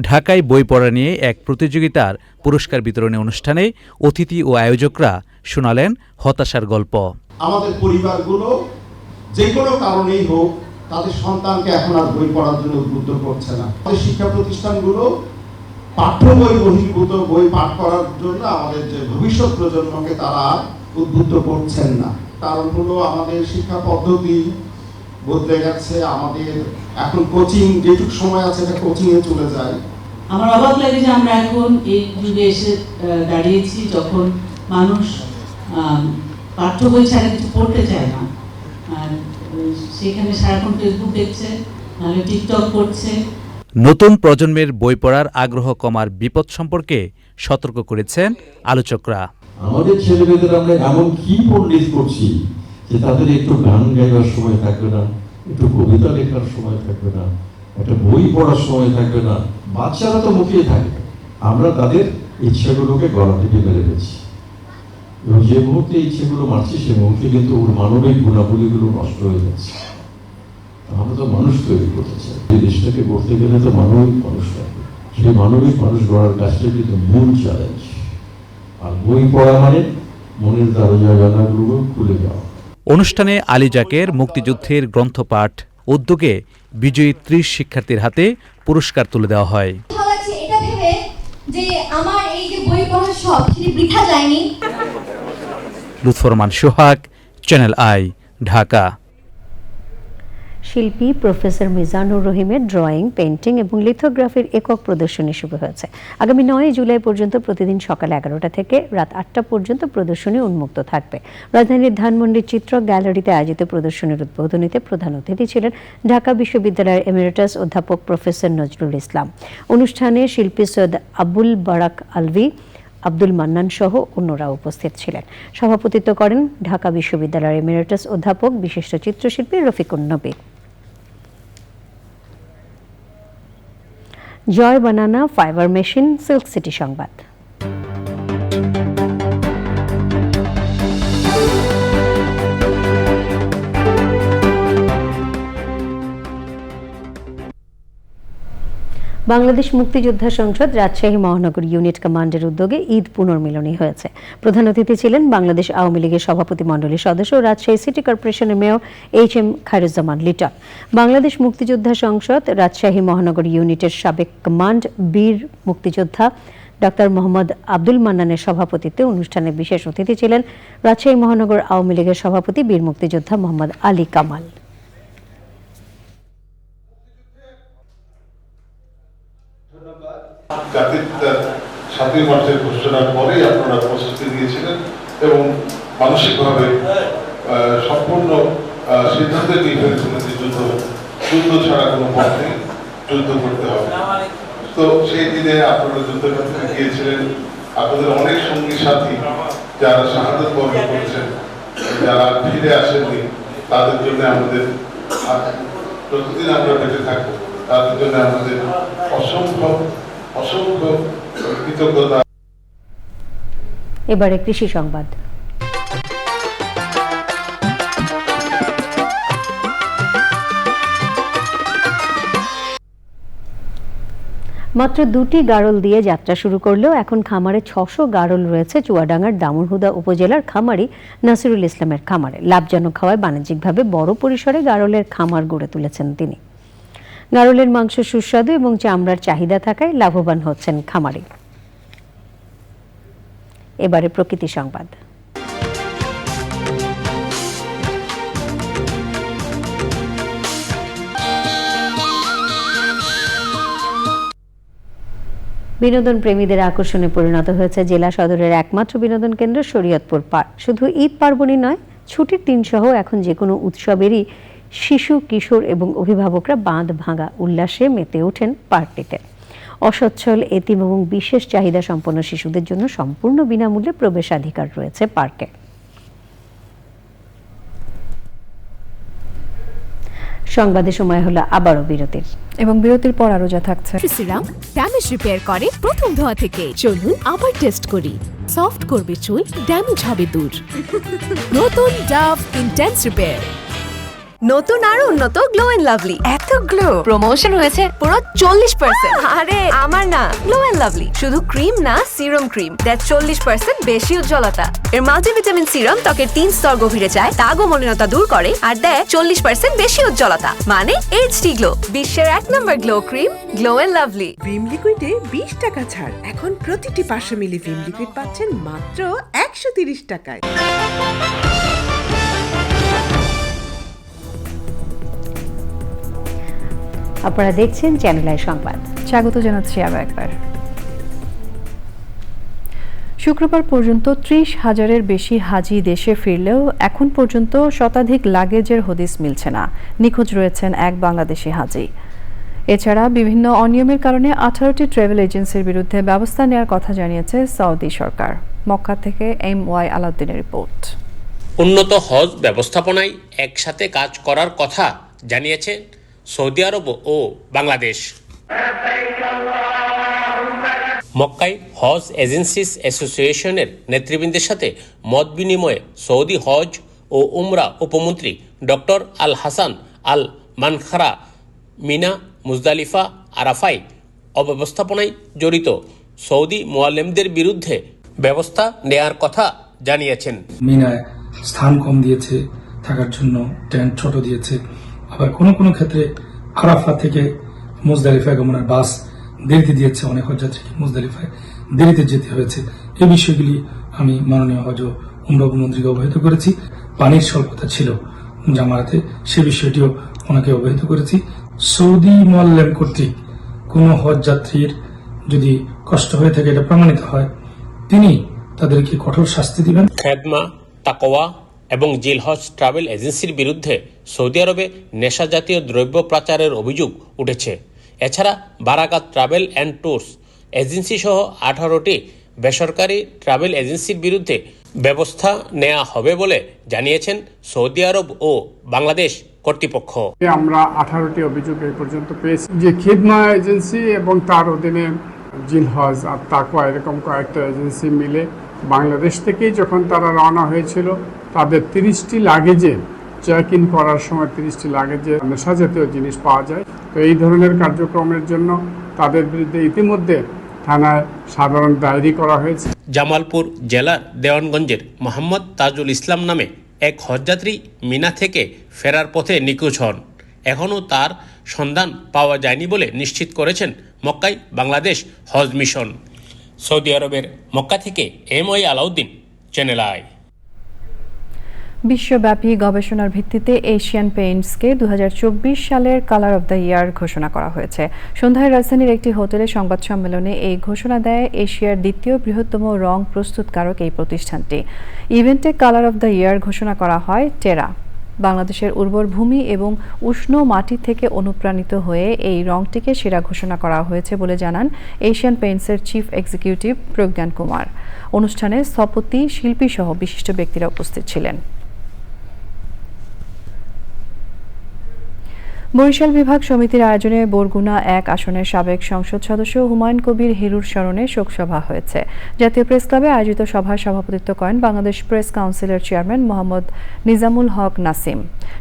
ঢাকায় বই পড়া নিয়ে এক প্রতিযোগিতার পুরস্কার বিতরণী অনুষ্ঠানে অতিথি ও আয়োজকরা শোনালেন হতাশার গল্প। আমাদের পরিবারগুলো যে কোনো কারণেই হোক তাদের সন্তানকে এখন আর বই পড়ার জন্য উদ্বুদ্ধ করছে না। আমাদের শিক্ষা প্রতিষ্ঠানগুলো পাঠ্য বই বহির্ভূত বই পাঠ করার জন্য আমাদের যে ভবিষ্যৎ প্রজন্মকে তারা উদ্বুদ্ধ করছেন না। কারণ হলো আমাদের শিক্ষা পদ্ধতি বদলে গেছে, আমাদের এখন কোচিং যেটুকু সময় আছে এটা কোচিংয়ে চলে যায়। আমার অবাক লাগে যে আমরা এখন এই যুগে এসে দাঁড়িয়েছি যখন মানুষ পাঠ্য বই ছাড়া কিছু পড়তে চায় না, আর সেখানে সারাক্ষণ ফেসবুক দেখছে, নাহলে টিকটক করছে। নতুন প্রজন্মের বই পড়ার আগ্রহ কমার বিপদ সম্পর্কে সতর্ক করেছেন আলোচকরা। আমাদের ছেলেমেয়েদের আমরা এমন কি পণ্ডিত করছি যে তাদের একটু গান গাইবার সময় থাকবে না, একটু কবিতা লেখার সময় থাকবে না, একটা বই পড়ার সময় থাকবে না। বাচ্চারা তো মুখিয়ে থাকে, আমরা তাদের ইচ্ছাগুলোকে গলা থেকে মেরে ফেলছি এবং যে মুহূর্তে ইচ্ছেগুলো মারছি সে মুহূর্তে কিন্তু ওর মানবিক গুণাবলীগুলো নষ্ট হয়ে যাচ্ছে। আমরা তো মানুষ তৈরি করতে চাই, এই দেশটাকে করতে গেলে তো মানবিক মানুষ লাগবে, সেই মানবিক মানুষ গড়ার কাজটা কিন্তু মূল চ্যালেঞ্জ। আর বই পড়া মানে মনের দরজা জানালাগুলো খুলে যাওয়া। অনুষ্ঠানে আলী জাকের মুক্তিযুদ্ধের গ্রন্থপাঠ উদ্যোগে বিজয়ী 30 শিক্ষার্থীর হাতে পুরস্কার তুলে দেওয়া হয়। এটা ভেবে যে আমার এই যে বই পড়ার শখ সেটা বৃথা যায়নি। লুৎফর রহমান সোহাগ, চ্যানেল আই, ঢাকা। শিল্পী প্রফেসর মিজানুর রহিমের ড্রয়িং, পেইন্টিং এবং লিথোগ্রাফির একক প্রদর্শনী শুরু হয়েছে। আগামী 9 জুলাই পর্যন্ত প্রতিদিন সকাল 11টা থেকে রাত 8টা পর্যন্ত প্রদর্শনী উন্মুক্ত থাকবে। রাজধানীর ধানমন্ডির চিত্র গ্যালারিতে আয়োজিত প্রদর্শনীর উদ্বোধনীতে প্রধান অতিথি ছিলেন ঢাকা বিশ্ববিদ্যালয়ের এমিরেটাস অধ্যাপক প্রফেসর নজরুল ইসলাম। অনুষ্ঠানে শিল্পী সৈয়দ আবুল বারাক আলভী, আব্দুল মান্নান সহ অন্যরা উপস্থিত ছিলেন। সভাপতিত্ব করেন ঢাকা বিশ্ববিদ্যালয়ের এমিরেটাস অধ্যাপক বিশিষ্ট চিত্রশিল্পী রফিকুন নবী। জয় বানানা ফাইবার মেশিন, সিল্ক সিটি সংবাদ। বাংলাদেশ মুক্তিযোদ্ধা সংসদ রাজশাহী মহানগর ইউনিট কমান্ডের উদ্যোগে ঈদ পুনর্মিলনী হয়েছে। প্রধান অতিথি ছিলেন বাংলাদেশ আওয়ামী লীগের সভাপতি মণ্ডলীর সদস্য ও রাজশাহী সিটি কর্পোরেশনের মেয়র HM খায়রুজ্জামান লিটন। বাংলাদেশ মুক্তিযোদ্ধা সংসদ রাজশাহী মহানগর ইউনিটের সাবেক কমান্ড বীর মুক্তিযোদ্ধা ডক্টর মোহাম্মদ আব্দুল মান্নানের সভাপতিত্বে অনুষ্ঠানে বিশেষ অতিথি ছিলেন রাজশাহী মহানগর আওয়ামী লীগের সভাপতি বীর মুক্তিযোদ্ধা মোহাম্মদ আলী কামাল। জাতির 7ই মার্চের ঘোষণার পরেই আপনারা প্রস্তুতি নিয়েছিলেন এবং মানসিকভাবে সম্পূর্ণ সিদ্ধান্তে নিয়ে ফেলেছিলেন যে যুদ্ধ ছাড়া কোনো পথ নেই, যুদ্ধ করতে হবে। তো সেই দিনে আপনারা যুদ্ধের ক্ষেত্রে গিয়েছিলেন, আপনাদের অনেক সঙ্গী সাথী যারা শাহাদত বরণ করেছেন, যারা ফিরে আসেননি, তাদের জন্য আমাদের যতদিন আমরা বেঁচে থাকবো তাদের জন্য আমাদের অসংখ্য কৃতজ্ঞতা। এবারে কৃষি সংবাদ। মাত্র 2টি গাড়ল দিয়ে যাত্রা শুরু করলেও এখন খামারে 600 গাড়ল রয়েছে চুয়াডাঙ্গার দামুড়হুদা উপজেলার খামারি নাসিরুল ইসলামের খামারে। লাভজনক হওয়ায় বাণিজ্যিকভাবে বড় পরিসরে গাড়লের খামার গড়ে তুলেছেন তিনি। গাড়লের মাংস সুস্বাদু এবং চামড়ার চাহিদা থাকায় লাভবান হচ্ছেন খামারি। এবারে প্রকৃতি সংবাদ। বিনোদন প্রেমীদের আকর্ষণে পরিণত হয়েছে জেলা সদরের একমাত্র বিনোদন কেন্দ্র শরীয়তপুর পার্ক। শুধু ঈদ পার্বণই নয়, ছুটির দিন সহ এখন যে কোনো উৎসবেরই শিশু, কিশোর এবং অভিভাবকরা বাঁধ ভাঙা উল্লাসে মেতে ওঠেন পার্কটিতে। অসচ্ছল, এতিম এবং বিশেষ চাহিদা সম্পন্ন শিশুদের জন্য সম্পূর্ণ বিনামূল্যে প্রবেশাধিকার রয়েছে পার্কে। সংবাদে সময় হলো আবারও বিরতির, এবং বিরতির পর আরো যা থাকছে। সিরাম ড্যামেজ রিপেয়ার করে প্রথম ধোয়া থেকে। চলুন আবার টেস্ট করি, সফট করবে চুল, ড্যামেজ হবে দূর। নতুন ডাভ ইন্টেন্স রিপেয়ার। নতুন আর উন্নত গ্লো এন্ড লাভলি। এত গ্লো প্রমোশন হয়েছে পুরো 40%। আরে আমার না, গ্লো এন্ড লাভলি শুধু ক্রিম না, সিরাম ক্রিম দেয় 40% বেশি উজ্জ্বলতা। এর মাল্টিভিটামিন সিরাম ত্বকের 3 স্তর গভীরে যায়, দাগ ও মলিনতা দূর করে আর দেয় 40% বেশি উজ্জ্বলতা। মানে এইচডি গ্লো, বিশ্বের 1 number glow cream, glow and lovely. Vim লিকুইডে 20 টাকা ছাড়। এখন প্রতিটি 500 মিলি ভিম লিকুইড পাচ্ছেন মাত্র 130 টাকায়। আপনারা দেখছেন চ্যানেল আই সংবাদ। স্বাগত জানাচ্ছি আরও একবার। শুক্রবার পর্যন্ত 30,000-এর বেশি হাজি দেশে ফিরলেও এখন পর্যন্ত শতাধিক লাগেজের হদিস মিলছে না। নিখোঁজ রয়েছেন এক বাংলাদেশি হাজি। এছাড়া বিভিন্ন অনিয়মের কারণে 18টি ট্রাভেল এজেন্সির বিরুদ্ধে ব্যবস্থা নেওয়ার কথা জানিয়েছে সৌদি সরকার। মক্কা থেকে MY আলাউদ্দিনের রিপোর্ট। উন্নত হজ ব্যবস্থাপনায় একসাথে কাজ করার কথা জানিয়েছে সৌদি আরব ও বাংলাদেশ। মক্কায় হজ এজেন্সিস অ্যাসোসিয়েশনের নেতৃবৃন্দের সাথে মত বিনিময়ে সৌদি হজ ও উমরা উপমন্ত্রী ডক্টর আল হাসান আল মানখারা মিনা, মুজদালিফা, আরাফাই অব্যবস্থাপনায় জড়িত সৌদি মুআল্লিমদের বিরুদ্ধে ব্যবস্থা নেয়ার কথা জানিয়েছেন। মিনায় স্থান কম দিয়েছে থাকার জন্য, টেন্ট ছোট দিয়েছে, আবার কোনো কোনো ক্ষেত্রে আরাফা থেকে মুজদালিফা গমনের বাস দেরিতে দিয়েছে, অনেক হজযাত্রীকে মুজদালিফায় দেরিতে যেতে হয়েছে। এই বিষয়গুলি আমি মাননীয় হজ ও উমরা উপমন্ত্রীকে অবহিত করেছি। পানির স্বল্পতা ছিল জামারাতে, সে বিষয়টিও ওনাকে অবহিত করেছি। সৌদি মুআল্লিম কর্তৃক কোনো হজযাত্রীর যদি কষ্ট হয়ে থাকে, এটা প্রমাণিত হয়, তিনি তাদেরকে কঠোর শাস্তি দিবেন। খেদমা, তাকওয়া এবং জিলহজ ট্রাভেল এজেন্সির বিরুদ্ধে সৌদি আরবে নেশা জাতীয় দ্রব্য পাচারের অভিযোগ উঠেছে। এছাড়া বারাকাত ট্রাভেল অ্যান্ড ট্যুরস এজেন্সি সহ 18টি বেসরকারি ট্রাভেল এজেন্সির বিরুদ্ধে ব্যবস্থা নেওয়া হবে বলে জানিয়েছেন সৌদি আরব ও বাংলাদেশ কর্তৃপক্ষ। আমরা 18টি অভিযোগ এই পর্যন্ত পেয়েছি যে খিদমা এজেন্সি এবং তার অধীনে জিলহজ আর তাকওয়া এরকম কয়েকটা এজেন্সি মিলে বাংলাদেশ থেকেই যখন তারা রওনা হয়েছিল, তাদের 30টি লাগেজে চেক ইন করার সময় 30টি লাগেজে নেশা জাতীয় জিনিস পাওয়া যায়। তো এই ধরনের কার্যক্রমের জন্য তাদের বিরুদ্ধে ইতিমধ্যে থানায় সাধারণ ডায়েরি করা হয়েছে। জামালপুর জেলার দেওয়ানগঞ্জের মোহাম্মদ তাজুল ইসলাম নামে এক হজযাত্রী মিনা থেকে ফেরার পথে নিখোঁজ হন। এখনও তার সন্ধান পাওয়া যায়নি বলে নিশ্চিত করেছেন মক্কায় বাংলাদেশ হজ মিশন। সৌদি আরবের মক্কা থেকে MY আলাউদ্দিন, চ্যানেল আই। বিশ্বব্যাপী গবেষণার ভিত্তিতে এশিয়ান পেইন্টসকে 2024 সালের কালার অব দ্য ইয়ার ঘোষণা করা হয়েছে। সন্ধ্যায় রাজধানীর একটি হোটেলে সংবাদ সম্মেলনে এই ঘোষণা দেয় এশিয়ার দ্বিতীয় বৃহত্তম রং প্রস্তুতকারক এই প্রতিষ্ঠানটি। ইভেন্টে কালার অব দ্য ইয়ার ঘোষণা করা হয় টেরা। বাংলাদেশের উর্বর ভূমি এবং উষ্ণ মাটি থেকে অনুপ্রাণিত হয়ে এই রংটিকে সেরা ঘোষণা করা হয়েছে বলে জানান এশিয়ান পেইন্টসের চিফ এক্সিকিউটিভ প্রজ্ঞান কুমার। অনুষ্ঠানে স্থপতি, শিল্পী সহ বিশিষ্ট ব্যক্তিরা উপস্থিত ছিলেন। বরিশাল বিভাগ সমিতির আয়োজনে বরগুনা 1 আসনের সাবেক সংসদ সদস্য হুমায়ুন কবির হিরুর স্মরণে শোকসভা হয়েছে। জাতীয় প্রেস ক্লাবে আয়োজিত সভায় সভাপতিত্ব করেন বাংলাদেশ প্রেস কাউন্সিলের চেয়ারম্যান মোহাম্মদ নিজামুল হক নাসিম।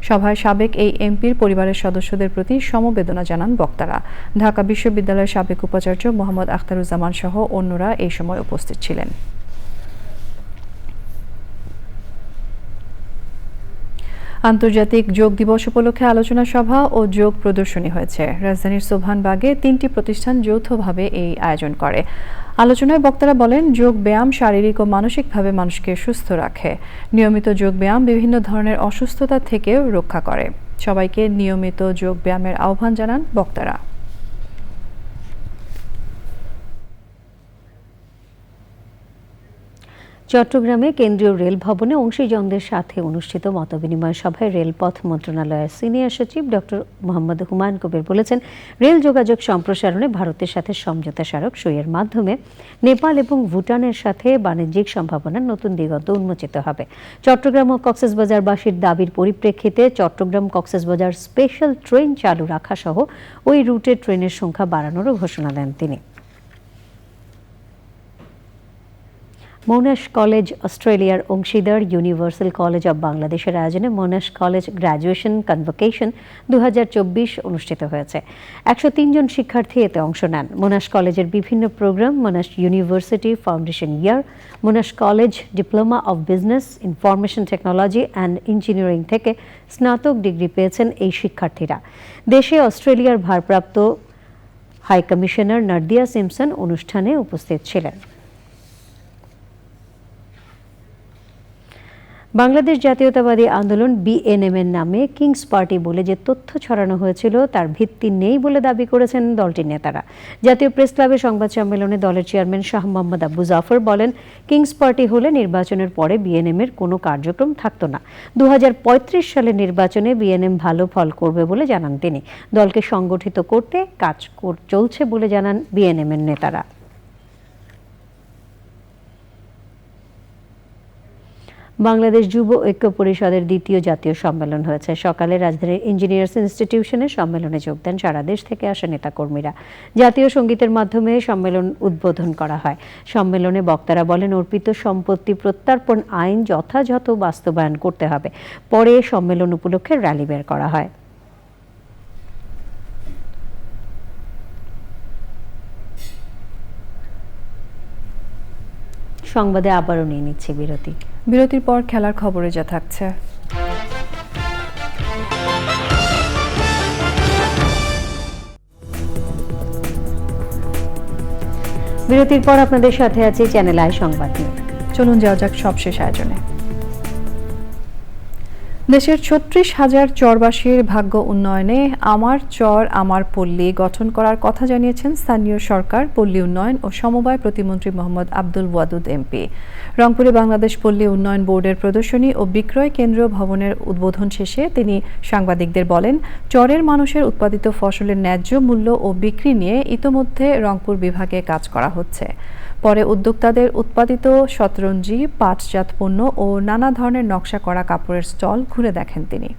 সভায় সাবেক এই এমপির পরিবারের সদস্যদের প্রতি সমবেদনা জানান বক্তারা। ঢাকা বিশ্ববিদ্যালয়ের সাবেক উপাচার্য মোহাম্মদ আখতারুজ্জামান সহ অন্যরা এই সময় উপস্থিত ছিলেন। আন্তর্জাতিক যোগ দিবস উপলক্ষে আলোচনা সভা ও যোগ প্রদর্শনী হয়েছে। রাজধানীর সোভানবাগে 3টি প্রতিষ্ঠান যৌথভাবে এই আয়োজন করে। আলোচনায় বক্তারা বলেন, যোগ ব্যায়াম শারীরিক ও মানসিকভাবে মানুষকে সুস্থ রাখে। নিয়মিত যোগ ব্যায়াম বিভিন্ন ধরনের অসুস্থতা থেকেও রক্ষা করে। সবাইকে নিয়মিত যোগ ব্যায়ামের আহ্বান জানান বক্তারা। চট্টগ্রামে কেন্দ্রীয় রেল ভবনে অংশীজনদের সাথে অনুষ্ঠিত মতবিনিময় সভায় রেলপথ মন্ত্রণালয়ের সিনিয়র সচিব ডক্টর মোহাম্মদ হুমায়ুন কবির বলেছেন, রেল যোগাযোগ সম্প্রসারণে ভারতের সাথে সমঝোতা স্মারক সইয়ের মাধ্যমে নেপাল এবং ভুটানের সাথে বাণিজ্যিক সম্ভাবনার নতুন দিগন্ত উন্মোচিত হবে। চট্টগ্রাম ও কক্সবাজারবাসীর দাবির পরিপ্রেক্ষিতে চট্টগ্রাম কক্সবাজার স্পেশাল ট্রেন চালু রাখা সহ ওই রুটে ট্রেনের সংখ্যা বাড়ানোরও ঘোষণা দেন তিনি। মোনাশ কলেজ অস্ট্রেলিয়ার অংশীদার ইউনিভার্সাল কলেজ অব বাংলাদেশের আয়োজনে মোনাশ কলেজ গ্র্যাজুয়েশন কনভোকেশন 2024 অনুষ্ঠিত হয়েছে। 103 জন শিক্ষার্থী এতে অংশ নেন। মোনাশ কলেজের বিভিন্ন program, Monash University foundation year, Monash College diploma of business, information technology and engineering থেকে স্নাতক ডিগ্রি পেয়েছেন এই শিক্ষার্থীরা। দেশে অস্ট্রেলিয়ার ভারপ্রাপ্ত হাই কমিশনার নার্দিয়া সিমসন অনুষ্ঠানে উপস্থিত ছিলেন। বাংলাদেশ জাতীয়তাবাদী আন্দোলন বিএনএম এর নামে কিংস পার্টি বলে যে তথ্য ছড়ানো হয়েছিল তার ভিত্তি নেই বলে দাবি করেছেন দলটির নেতারা। জাতীয় প্রেস ক্লাবে সংবাদ সম্মেলনে দলের চেয়ারম্যান শাহ মোহাম্মদ আবু জাফর বলেন, কিংস পার্টি হলে নির্বাচনের পরে বিএনএম এর কোনো কার্যক্রম থাকতো না। 2035 সালের নির্বাচনে বিএনএম ভালো ফল করবে বলে জানান তিনি। দলকে সংগঠিত করতে কাজ চলছে বলে জানান বিএনএম এর নেতারা। বাংলাদেশ যুব ঐক্য পরিষদের দ্বিতীয় জাতীয় সম্মেলন হয়েছে। সকালে রাজধানীর ইঞ্জিনিয়ার্স ইনস্টিটিউশনে সম্মেলনে যোগ দেন সারা দেশ থেকে আসা নেতাকর্মীরা। জাতীয় সঙ্গীতের মাধ্যমে সম্মেলন উদ্বোধন করা হয়। সম্মেলনে বক্তারা বলেন, অর্পিত সম্পত্তি প্রত্যার্পণ আইন যথাযথ বাস্তবায়ন করতে হবে। পরে সম্মেলন উপলক্ষে র্যালি বের করা হয়। সংবাদে আবারও নিয়ে নিচ্ছে বিরতি। বিরতির পর খেলার খবরে যা থাকছে। বিরতির পর আপনাদের সাথে আছি চ্যানেল আই সংবাদ নিয়ে। চলুন যাওয়া যাক সবশেষ আয়োজনে। দেশের 36,000 চরবাসীর ভাগ্য উন্নয়নে আমার চর আমার পল্লী গঠন করার কথা জানিয়েছেন স্থানীয় সরকার, পল্লী উন্নয়ন ও সমবায় প্রতিমন্ত্রী মোহাম্মদ আব্দুল ওয়াদুদ এমপি। রংপুরে বাংলাদেশ পল্লী উন্নয়ন বোর্ডের প্রদর্শনী ও বিক্রয় কেন্দ্র ভবনের উদ্বোধন শেষে তিনি সাংবাদিকদের বলেন, চরের মানুষের উৎপাদিত ফসলের ন্যায্য মূল্য ও বিক্রি নিয়ে ইতোমধ্যে রংপুর বিভাগে কাজ করা হচ্ছে। পরে উদ্যোক্তাদের উৎপাদিত শতরঞ্জি, পাটজাত পণ্য ও নানা ধরনের নকশা করা কাপড়ের স্টল ঘুরে দেখেন তিনি।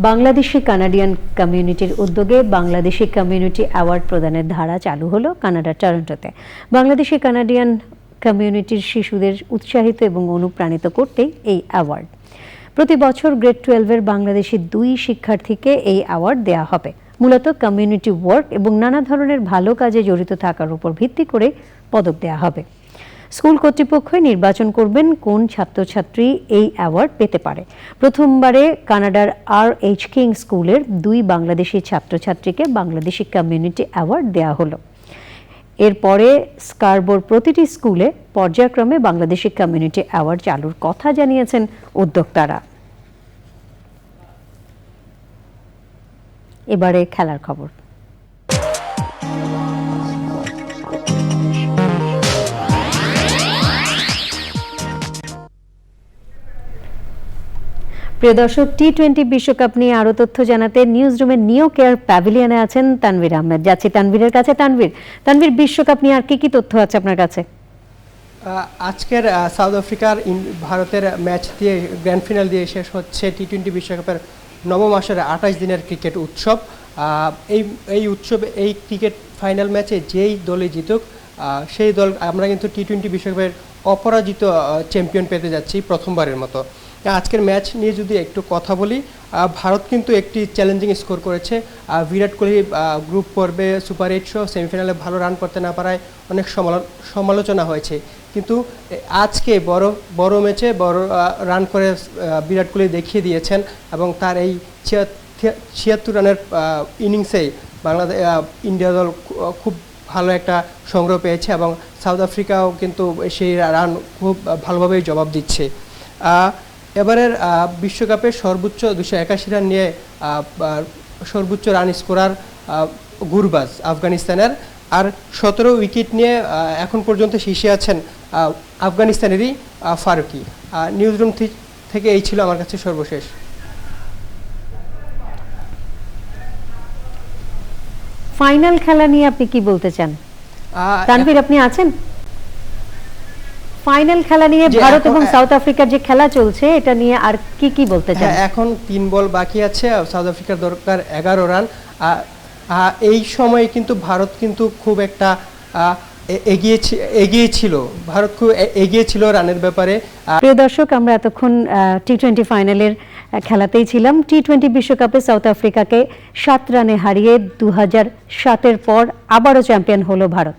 বাংলাদেশি কানাডিয়ান কমিউনিটির উদ্যোগে বাংলাদেশি কমিউনিটি অ্যাওয়ার্ড প্রদানের ধারা চালু হলো কানাডার টরন্টোতে। বাংলাদেশি কানাডিয়ান কমিউনিটির শিশুদের উৎসাহিত এবং অনুপ্রাণিত করতেই এই অ্যাওয়ার্ড। প্রতি বছর গ্রেড 12-এর বাংলাদেশি 2 শিক্ষার্থীকে এই অ্যাওয়ার্ড দেওয়া হবে। মূলত কমিউনিটি ওয়ার্ক এবং নানা ধরনের ভালো কাজে জড়িত থাকার উপর ভিত্তি করে পদক দেওয়া হবে। স্কুল কর্তৃপক্ষই নির্বাচন করবেন কোন ছাত্রছাত্রী এই অ্যাওয়ার্ড পেতে পারে। প্রথমবারে কানাডার RH কিং স্কুলের 2 বাংলাদেশি ছাত্রছাত্রীকে বাংলাদেশি কমিউনিটি অ্যাওয়ার্ড দেওয়া হলো। এরপরে স্কারবোর প্রতিটি স্কুলে পর্যায়ক্রমে বাংলাদেশি কমিউনিটি অ্যাওয়ার্ড চালুর কথা জানিয়েছেন উদ্যোক্তারা। এবারে খেলার খবর। প্রিয় দর্শক, টি-20 বিশ্বকাপ নিয়ে আরো তথ্য জানাতে নিউজ রুমের নিউ কেয়ার প্যাভিলিয়নে আছেন তানভীর আহমেদ। যাচ্ছি তানভীরের কাছে। তানভীর, বিশ্বকাপ নিয়ে আর কি তথ্য আছে আপনার কাছে? আজকের সাউথ আফ্রিকার ভারতের ম্যাচ দিয়ে গ্র্যান্ড ফিনাল দিয়ে শেষ হচ্ছে টি-20 বিশ্বকাপের নবম আসরে 28 দিনের ক্রিকেট উৎসব। এই উৎসবে এই ক্রিকেট ফাইনাল ম্যাচে যেই দলে জিতুক সেই দল আমরা কিন্তু টি-20 বিশ্বকাপের অপরাজিত চ্যাম্পিয়ন পেতে যাচ্ছি প্রথমবারের মতো। আজকের ম্যাচ নিয়ে যদি একটু কথা বলি, ভারত কিন্তু একটি চ্যালেঞ্জিং স্কোর করেছে। বিরাট কোহলি গ্রুপ পর্বে সুপার 8 সেমিফাইনালে ভালো রান করতে না পারায় অনেক সমালোচনা হয়েছে, কিন্তু আজকে বড় ম্যাচে বড় রান করে বিরাট কোহলি দেখিয়ে দিয়েছেন এবং তার এই 76 রানের ইনিংসেই ইন্ডিয়া দল খুব ভালো একটা সংগ্রহ পেয়েছে এবং সাউথ আফ্রিকাও কিন্তু সেই রান খুব ভালোভাবেই জবাব দিচ্ছে। এবারের বিশ্বকাপে সর্বোচ্চ 281 রান নিয়ে সর্বোচ্চ রান স্কোরার গুরবাজ আফগানিস্তানের, আর 17 উইকেট নিয়ে এখন পর্যন্ত শীর্ষে আছেন আফগানিস্তানেরই ফারুকি। নিউজ রুম থেকে এই ছিল আমার কাছে সর্বশেষ। ফাইনাল খেলা নিয়ে আপনি কি বলতে চান? তানভীর, আপনি আছেন? ফাইনাল খেলা নিয়ে ভারত এবং সাউথ আফ্রিকার যে খেলা চলছে এটা নিয়ে আর কি বলতে চান? এখন 3 বল বাকি আছে, সাউথ আফ্রিকার দরকার 11 রান। এই সময়ে কিন্তু ভারত কিন্তু খুব একটা এগিয়ে ছিল, ভারত খুব এগিয়ে ছিল রানের ব্যাপারে। প্রিয় দর্শক, আমরা এতক্ষণ টি-20 ফাইনালের খেলাতেই ছিলাম। টি-20 বিশ্বকাপে সাউথ আফ্রিকাকে 7 রানে হারিয়ে 2007-এর পর আবারও চ্যাম্পিয়ন হলো ভারত।